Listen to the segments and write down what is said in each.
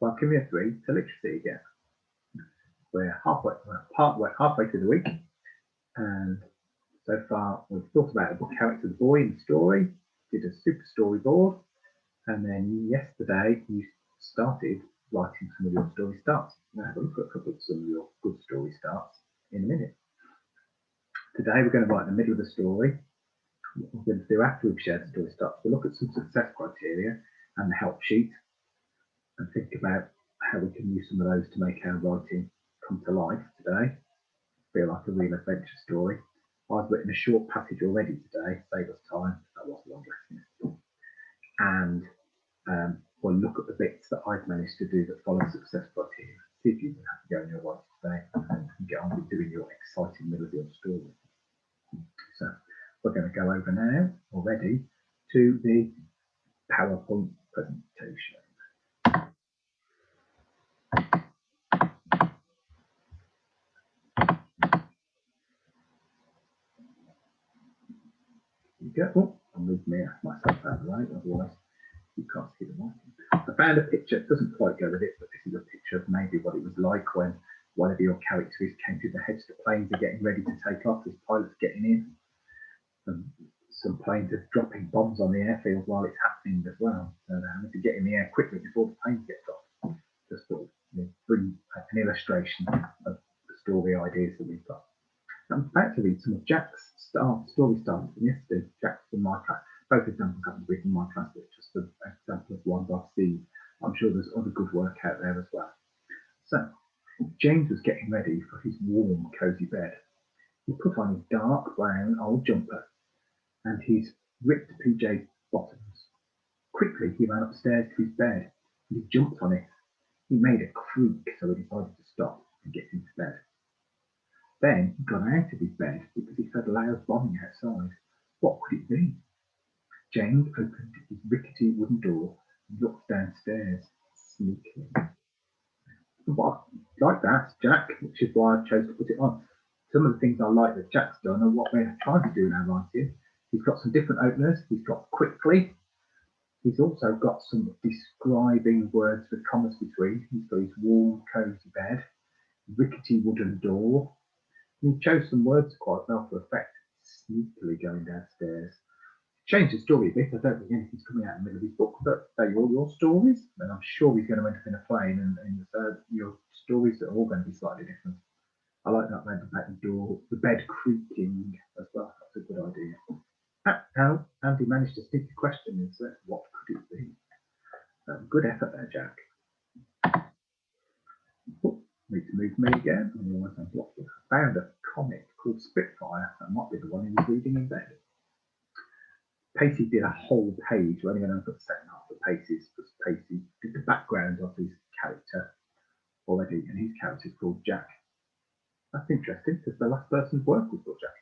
Welcome year 3 to literacy again. We're halfway through the week, and so far we've thought about the character of the boy in the story, did a super storyboard, and then yesterday you started writing some of your story starts. Now have a look at a couple of some of your good story starts in a minute. Today we're going to write the middle of the story. What we're going to do after we've shared the story starts, we'll look at some success criteria and the help sheet, and think about how we can use some of those to make our writing come to life today. Feel like a real adventure story. I've written a short passage already today, save us time. That was a long lesson. And we'll look at the bits that I've managed to do that follow success criteria. See if you can have to go in your writing today and get on with doing your exciting middle of your story. So we're going to go over now already to the PowerPoint presentation. Oh, I'll move myself out of the way, otherwise you can't see the writing. I found a picture, it doesn't quite go with it, but this is a picture of maybe what it was like when one of your characters came to the heads of the planes are getting ready to take off, there's pilots getting in, and some planes are dropping bombs on the airfield while it's happening as well. So they're having to get in the air quickly before the plane gets off. Just sort of bring an illustration of the story ideas that we've got. I'm about to read some of Jack's story starts from yesterday. Jack's from my class. Both examples happen to be from my class, but it's just an example of ones I've seen. I'm sure there's other good work out there as well. So, James was getting ready for his warm, cosy bed. He put on his dark brown old jumper and his ripped PJ bottoms. Quickly, he ran upstairs to his bed and he jumped on it. He made a creak, so he decided to stop and get into bed. Then he got out of his bed because he heard loud bombing outside. What could it be? James opened his rickety wooden door and looked downstairs sneakily. Well, like that, Jack, which is why I chose to put it on. Some of the things I like that Jack's done are what we're trying to do in our writing. He's got some different openers. He's got quickly. He's also got some describing words with commas between. He's got his warm, cosy bed, rickety wooden door. He chose some words quite well for effect, sneakily going downstairs. Changed the story a bit. I don't think anything's coming out in the middle of his book, but they're all your stories, and I'm sure he's going to end up in a plane, and so your stories are all going to be slightly different. I like that maybe about the door, the bed creaking as well. That's a good idea. How Andy managed to sneak a question and said, what could it be? Good effort there, Jack. Need to move me again. I found a comic called Spitfire. That might be the one he was reading in bed. Pacey did a whole page. We're only going to put the second half of Pacey's, because Pacey did the background of his character already, and his character is called Jack. That's interesting, because the last person's work was called Jack.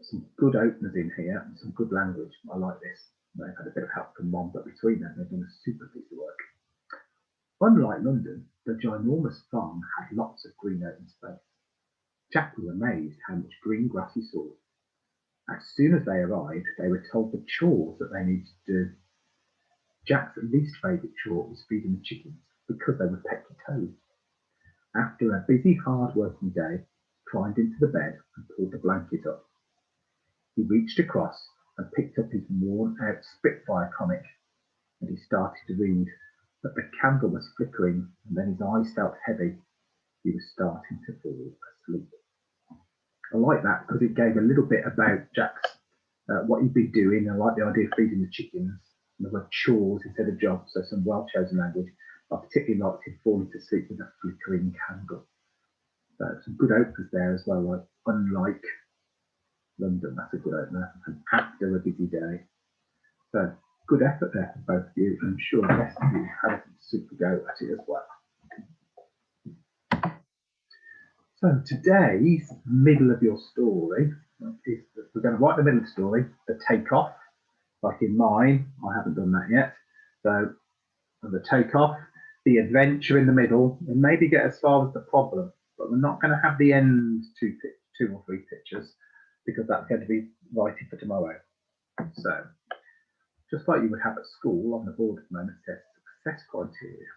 Some good openers in here and some good language. I like this. They've had a bit of help from Mom, but between them, they've done a super piece of work. Unlike London, the ginormous farm had lots of green open space. Jack was amazed how much green grass he saw. As soon as they arrived, they were told the chores that they needed to do. Jack's least favourite chore was feeding the chickens, because they were pecky toads. After a busy, hard-working day, he climbed into the bed and pulled the blanket up. He reached across and picked up his worn-out Spitfire comic, and he started to read. But the candle was flickering, and then his eyes felt heavy. He was starting to fall asleep. I like that because it gave a little bit about Jack's, what he'd be doing. I like the idea of feeding the chickens, and the word chores instead of jobs, so some well-chosen language. I particularly liked him falling to sleep with a flickering candle. Some good openers there as well, like unlike London, that's a good opener, and after a busy day. So good effort there for both of you. I'm sure the rest of you had a super go at it as well. So today's middle of your story is that we're going to write the middle of the story, the takeoff. Like in mine, I haven't done that yet. So the takeoff, the adventure in the middle, and maybe get as far as the problem. But we're not going to have the end two or three pictures, because that's going to be writing for tomorrow. So just like you would have at school on the board at the moment, says success criteria.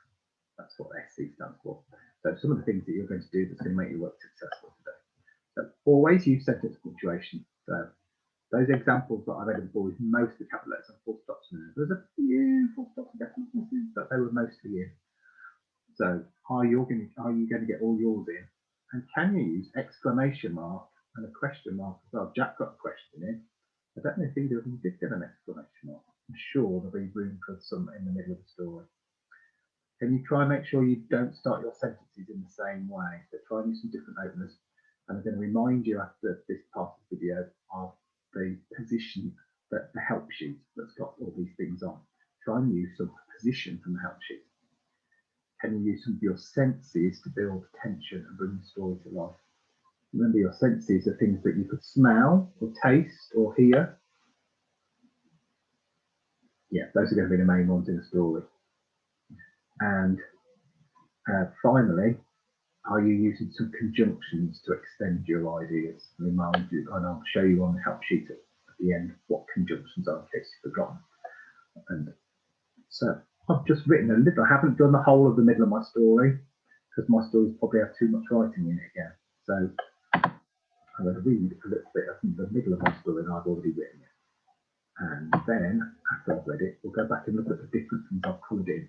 That's what SC stands for. So some of the things that you're going to do that's going to make your work successful today. So always use sentence punctuation. So those examples that I read before with most of the capital letters and full stops in there. There's a few full stops and decimal places, but they were mostly in. So are you going to get all yours in? And can you use exclamation mark and a question mark as well? Jack got a question in. I don't know if either of them did get an exclamation mark. I'm sure there'll be room for some in the middle of the story. Can you try and make sure you don't start your sentences in the same way? So try and use some different openers. And I'm going to remind you after this part of the video of the position, that the help sheet that's got all these things on. Try and use some position from the help sheet. Can you use some of your senses to build tension and bring the story to life? Remember, your senses are things that you could smell or taste or hear. Yeah, those are going to be the main ones in the story. And finally, are you using some conjunctions to extend your ideas? Remind you, and I'll show you on the help sheet at the end what conjunctions are in case you've forgotten. And so I've just written a little, I haven't done the whole of the middle of my story because my stories probably have too much writing in it again. So I'm going to read a little bit of the middle of my story and I've already written it. And then after I've read it, we'll go back and look at the different things I've coloured in.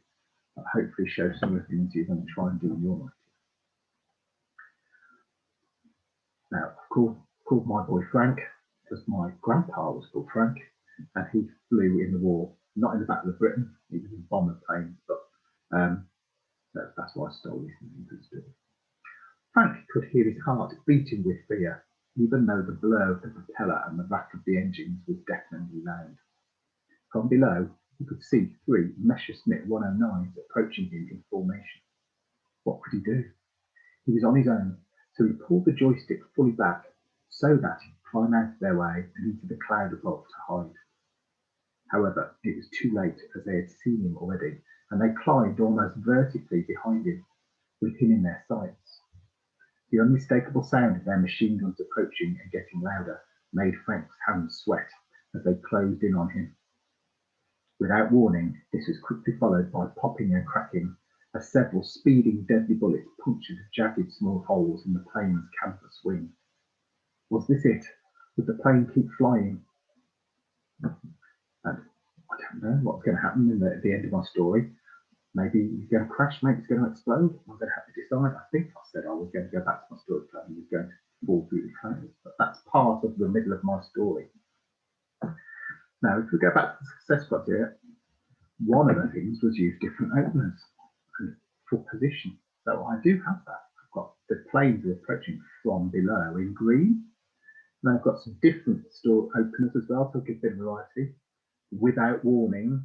That hopefully show some of the things you're going to try and do in your life. Now, I've called my boy Frank because my grandpa was called Frank and he flew in the war, not in the Battle of Britain, he was in bomber planes, but that's why I stole this name for the story. Frank could hear his heart beating with fear, even though the blur of the propeller and the rack of the engines was deafeningly loud. From below, he could see 3 Messerschmitt 109s approaching him in formation. What could he do? He was on his own, so he pulled the joystick fully back so that he could climb out of their way and into the cloud above to hide. However, it was too late as they had seen him already, and they climbed almost vertically behind him, with him in their sights. The unmistakable sound of their machine guns approaching and getting louder made Frank's hands sweat as they closed in on him. Without warning, this was quickly followed by popping and cracking as several speeding deadly bullets punctured jagged small holes in the plane's canvas wing. Was this it? Would the plane keep flying? And I don't know what's going to happen at the end of my story. Maybe it's going to crash, maybe it's going to explode. I'm going to have to decide. I think I said I was going to go back to my story plan and was going to fall through the clouds, but that's part of the middle of my story. Now, if we go back to the success criteria, one of the things was use different openers for position. So I do have that. I've got the planes are approaching from below in green. And I've got some different store openers as well, so I'll give a bit of variety. Without warning,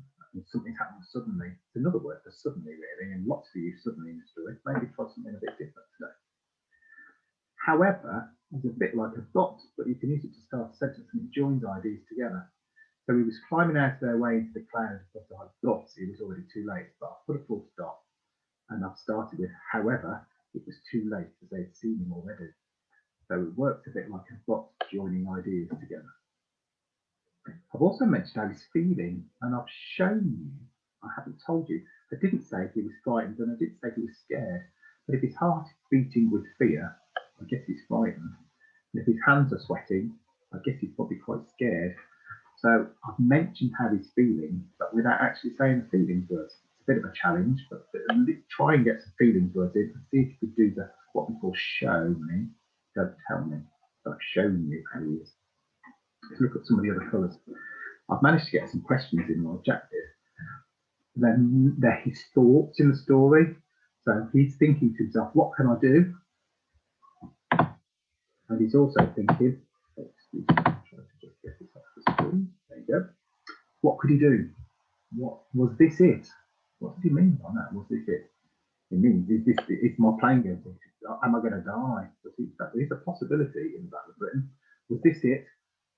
something's happening suddenly. It's another word for suddenly, really, and lots of use suddenly in the story. Maybe try something a bit different today. However, it's a bit like a dot, but you can use it to start a sentence and it joins ideas together. So he was climbing out of their way into the cloud of the dots. It was already too late, but I put a full stop and I've started with, however, it was too late as they'd seen him already. So it works a bit like a dot joining ideas together. I've also mentioned how he's feeling, and I've shown you, I haven't told you, I didn't say he was frightened and I didn't say he was scared, but if his heart is beating with fear, I guess he's frightened. And if his hands are sweating, I guess he's probably quite scared. So I've mentioned how he's feeling, but without actually saying the feelings words. It's a bit of a challenge, but try and get some feelings words in and see if you could do what we call show me, don't tell me, but I've shown you how he is. Let's look at some of the other colours. I've managed to get some questions in like Jack did. Then they're his thoughts in the story. So he's thinking to himself, what can I do? And he's also thinking, excuse me, I'm trying to just get this off the screen. There you go. What could he do? What was this it? What did he mean by that? Was this it? It means is my plane going to? Am I going to die? There's a possibility in the Battle of Britain. Was this it?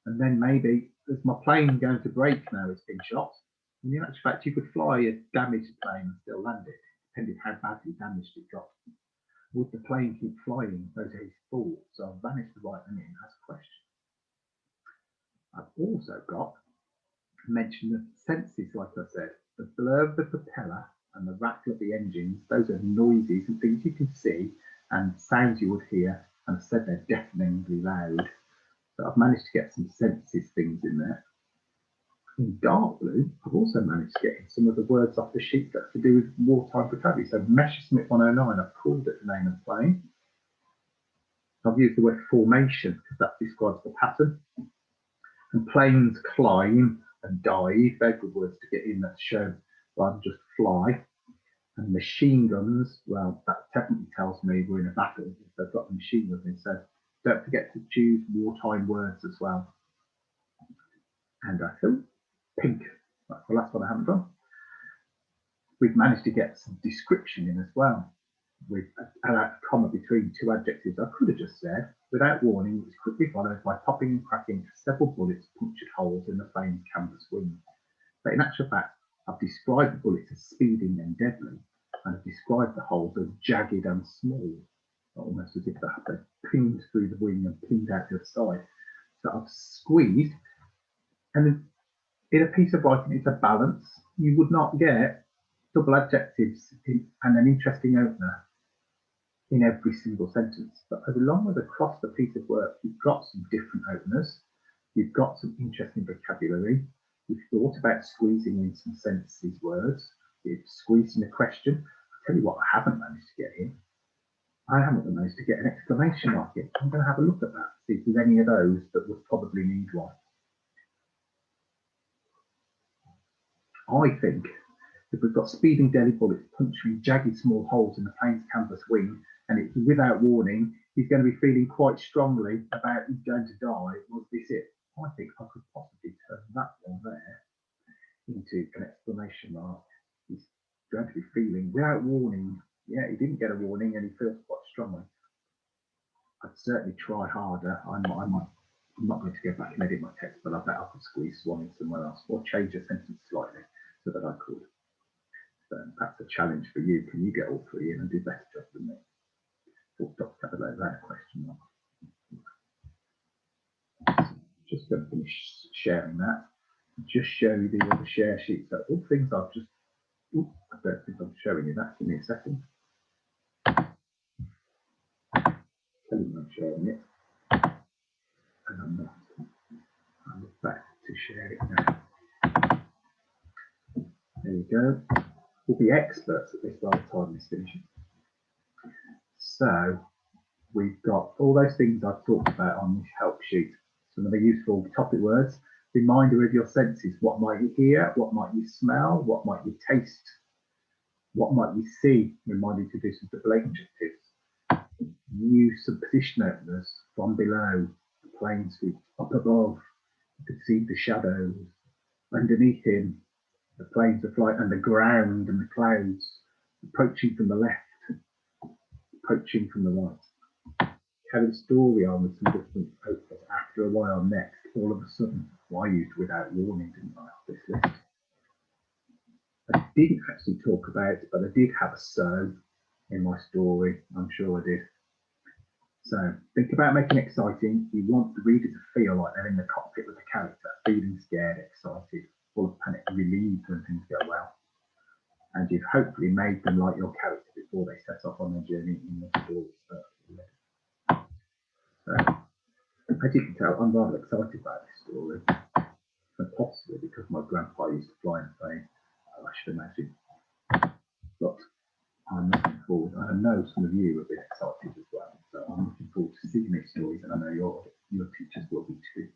And then maybe is my plane going to break now? It's been shot. And in actual fact, you could fly a damaged plane and still land it, depending how badly damaged it got. Would the plane keep flying? Those are his thoughts. So I've managed to write them in as a question. I've also got mentioned the senses, like I said, the blur of the propeller and the rattle of the engines. Those are noises and things you can see and sounds you would hear, and I said they're deafeningly loud. So I've managed to get some senses things in there. In dark blue, I've also managed to get in some of the words off the sheet that's to do with wartime vocabulary. So Messerschmitt 109, I've called it the name of the plane. I've used the word formation because that describes the pattern. And planes climb and dive, they're good words to get in that show rather than just fly. And machine guns, well, that definitely tells me we're in a battle if they've got the machine guns in. So don't forget to choose wartime words as well. And I feel pink, that's the last one I haven't done. We've managed to get some description in as well. With a comma between two adjectives. I could have just said, without warning, it was quickly followed by popping and cracking several bullets punctured holes in the plane's canvas wing. But in actual fact, I've described the bullets as speeding and deadly, and I've described the holes as jagged and small, almost as if they had been pinged through the wing and pinged out the other side. So I've squeezed, and in a piece of writing, it's a balance. You would not get double adjectives and an interesting opener in every single sentence, but as long as across the piece of work you've got some different openers, you've got some interesting vocabulary, you've thought about squeezing in some sentences words, you've squeezed in a question. I'll tell you what I haven't managed to get in. I haven't managed to get an exclamation mark in. I'm going to have a look at that, see if there's any of those that would probably need one. I think if we've got speeding deadly bullets puncturing jagged small holes in the plane's canvas wing, and it's without warning, he's going to be feeling quite strongly about he's going to die. Was this it? I think I could possibly turn that one there into an exclamation mark. He's going to be feeling without warning. Yeah, he didn't get a warning and he feels quite strongly. I'd certainly try harder. I'm not going to go back and edit my text, but I bet I could squeeze one in somewhere else or change a sentence slightly so that I could. So that's a challenge for you. Can you get all three in and do a better job than me? Full stop, about that question mark. Just going to finish sharing that. Just show you the other share sheets. So all things I've just. I don't think I'm showing you that. Give me a second. Tell you I'm sharing it, and I'm not. I'm back to share it now. There you go. We'll be experts at this by the time this finishes. So we've got all those things I've talked about on this help sheet. Some of the useful topic words. Reminder of your senses. What might you hear? What might you smell? What might you taste? What might you see? Remind you to do some double adjectives. Use some position openers from below. The plane sweep up above. You can see the shadows. Underneath him, the planes are flying, and the ground and the clouds. Approaching from the left. Approaching from the right. Carry the story on with some different openers. After a while, next, all of a sudden, I used without warning, didn't I, off this list? I didn't actually talk about it, but I did have a so in my story. I'm sure I did. So think about making it exciting. You want the reader to feel like they're in the cockpit with the character, feeling scared, excited, full of panic, relieved when things go well. And you've hopefully made them like your character before they set off on their journey in the story. So, as you can tell, I'm rather excited about this story, and possibly because my grandpa used to fly in a plane, I should imagine. But I'm looking forward. I know some of you have been excited as well, so I'm looking forward to seeing these stories, and I know your teachers will be too.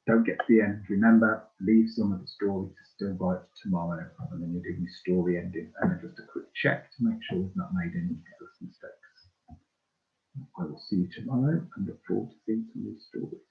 Don't get to the end. Remember, leave some of the story to still write tomorrow, and then you're doing the story ending, and then just a quick check to make sure we've not made any careless mistakes. I will see you tomorrow and look forward to seeing some of these stories.